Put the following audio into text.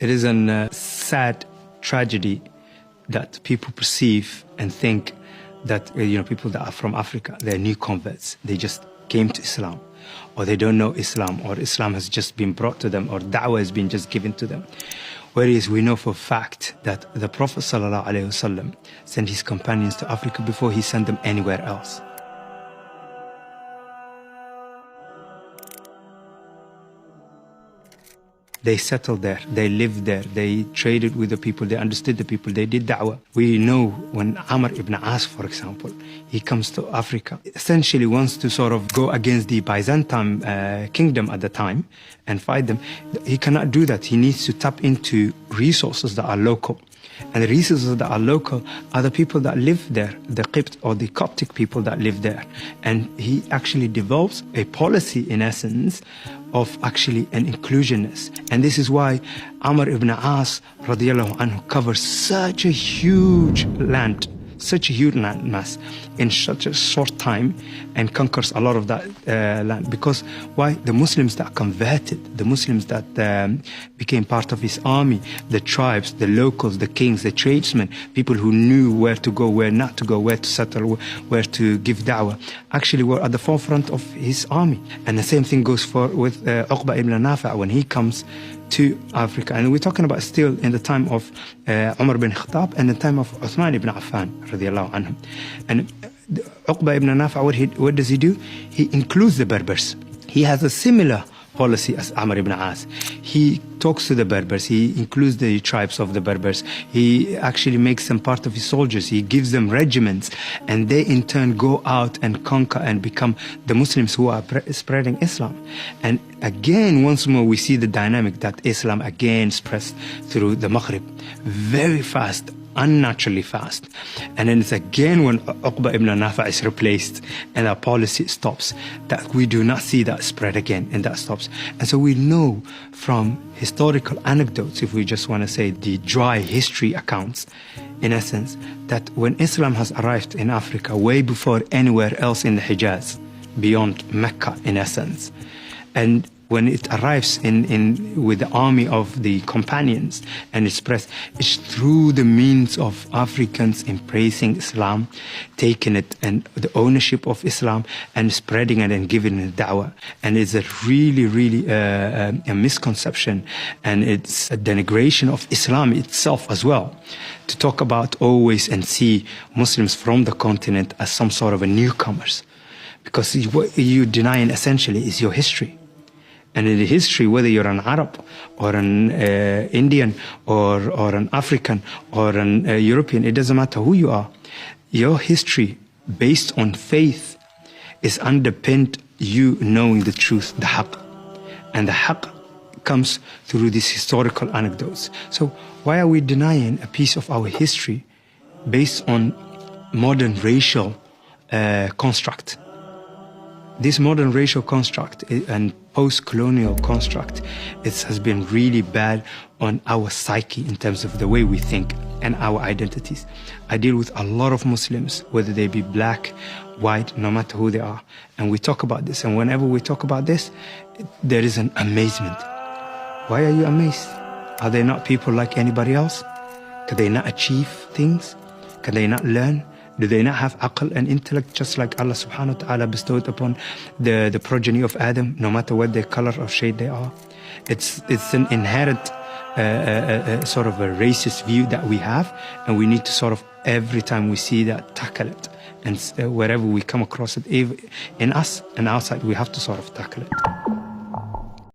It is a sad tragedy that people perceive and think that people that are from Africa, they're new converts. They just came to Islam, or they don't know Islam, or Islam has just been brought to them, or da'wah has been just given to them. Whereas we know for a fact that the Prophet ﷺ sent his companions to Africa before he sent them anywhere else. They settled there, they lived there, they traded with the people, they understood the people, they did da'wah. We know when Amr ibn As, for example, he comes to Africa, essentially wants to sort of go against the Byzantine kingdom at the time and fight them. He cannot do that. He needs to tap into resources that are local. And the resources that are local are the people that live there, the Qibt or the Coptic people that live there. And he actually develops a policy, in essence, of actually an inclusionness. And this is why Amr ibn As radiallahu anhu covers such a huge land, such a huge land mass in such a short time, and conquers a lot of that land. Because why? The Muslims that converted, the Muslims that became part of his army, the tribes, the locals, the kings, the tradesmen, people who knew where to go, where not to go, where to settle, where to give da'wah, actually were at the forefront of his army. And the same thing goes with Uqba ibn Nafi' when he comes to Africa. And we're talking about still in the time of Umar bin Khattab and the time of Uthman ibn Affan radiallahu anhum. And Uqba ibn Nafi', what does he do? He includes the Berbers. He has a similar policy as Amr ibn As. He talks to the Berbers, he includes the tribes of the Berbers, he actually makes them part of his soldiers, he gives them regiments, and they in turn go out and conquer and become the Muslims who are spreading Islam. And again, once more, we see the dynamic that Islam again spreads through the Maghrib very fast, unnaturally fast. And then it's again when Uqba ibn Nafi' is replaced and our policy stops, that we do not see that spread again, and that stops. And so we know from historical anecdotes, if we just want to say the dry history accounts, in essence, that when Islam has arrived in Africa way before anywhere else in the Hijaz, beyond Mecca, in essence, and when it arrives with the army of the companions and it spreads, it's through the means of Africans embracing Islam, taking it and the ownership of Islam and spreading it and giving it da'wah. And it's a really a misconception, and it's a denigration of Islam itself as well, to talk about always and see Muslims from the continent as some sort of a newcomers. Because what you're denying essentially is your history. And in the history, whether you're an Arab or an Indian or an African or an European, it doesn't matter who you are. Your history, based on faith, is underpinned you knowing the truth, the haqq. And the haqq comes through these historical anecdotes. So why are we denying a piece of our history based on modern racial construct? This modern racial construct and post-colonial construct, it has been really bad on our psyche in terms of the way we think and our identities. I deal with a lot of Muslims, whether they be black, white, no matter who they are. And we talk about this. And whenever we talk about this, there is an amazement. Why are you amazed? Are they not people like anybody else? Can they not achieve things? Can they not learn? Do they not have aql and intellect just like Allah subhanahu wa ta'ala bestowed upon the progeny of Adam, no matter what their color or shade they are? It's an inherent sort of a racist view that we have, and we need to sort of, every time we see that, tackle it. And wherever we come across it, in us and outside, we have to sort of tackle it.